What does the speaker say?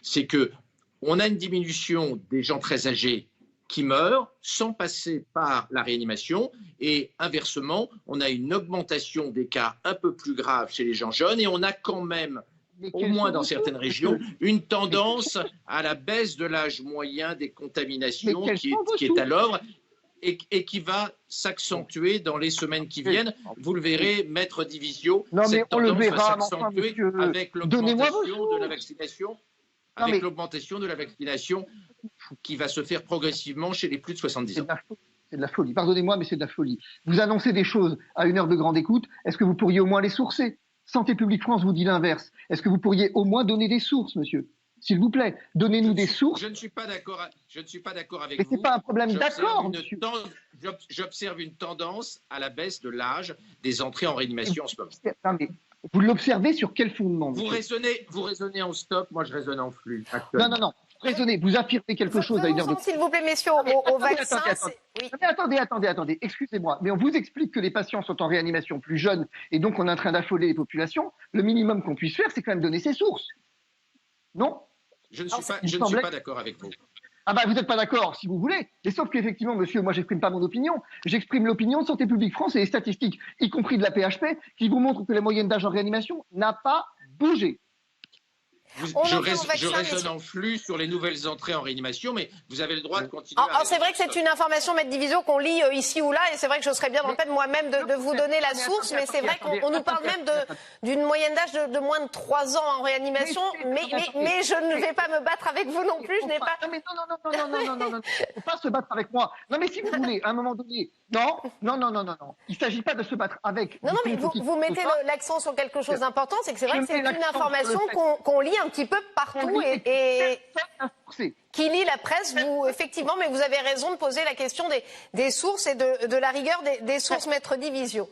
c'est que on a une diminution des gens très âgés qui meurent sans passer par la réanimation et inversement, on a une augmentation des cas un peu plus graves chez les gens jeunes et on a quand même, au moins dans certaines régions, une tendance à la baisse de l'âge moyen des contaminations qui est à l'œuvre et qui va s'accentuer dans les semaines qui viennent. Vous le verrez, Maître Divisio, cette tendance va s'accentuer avec l'augmentation de la vaccination. Avec l'augmentation de la vaccination qui va se faire progressivement chez les plus de 70 ans. C'est de la folie. Pardonnez-moi, mais c'est de la folie. Vous annoncez des choses à une heure de grande écoute. Est-ce que vous pourriez au moins les sourcer? Santé publique France vous dit l'inverse. Est-ce que vous pourriez au moins donner des sources, monsieur? S'il vous plaît, donnez-nous des sources. Je ne suis pas d'accord avec vous. Mais ce n'est pas un problème d'accord, monsieur. J'observe une tendance à la baisse de l'âge des entrées en réanimation en ce moment. Non, mais vous l'observez sur quel fondement? Vous raisonnez en stop, moi je raisonne en flux. Non. Raisonnez, vous affirmez quelque chose à une heure de... S'il vous plaît, messieurs, au vaccin... Attendez, excusez-moi, mais on vous explique que les patients sont en réanimation plus jeunes et donc on est en train d'affoler les populations. Le minimum qu'on puisse faire, c'est quand même donner ses sources. Non? Je ne suis pas d'accord avec vous. Ah bah vous n'êtes pas d'accord si vous voulez, mais sauf qu'effectivement, monsieur, moi j'exprime pas mon opinion, j'exprime l'opinion de Santé publique France et les statistiques, y compris de la PHP, qui vous montrent que la moyenne d'âge en réanimation n'a pas bougé. Je raisonne en flux sur les nouvelles entrées en réanimation, mais vous avez le droit de continuer. C'est vrai que c'est une information, Maître Divisio, qu'on lit ici ou là, et c'est vrai que je serais bien dans le peine moi-même de vous donner la source, mais c'est vrai qu'on nous parle même d'une moyenne d'âge de moins de 3 ans en réanimation, mais je ne vais pas me battre avec vous non plus, je n'ai pas... Non, faut pas se battre avec moi. Non, mais si vous voulez, à un moment donné, non. Il ne s'agit pas de se battre avec... Non, mais vous mettez l'accent sur quelque chose d'important, c'est que c'est vrai que c'est une information qu'on lit un petit peu partout et qui lit la presse, effectivement, mais vous avez raison de poser la question des sources et de la rigueur des sources, Maître Divisio.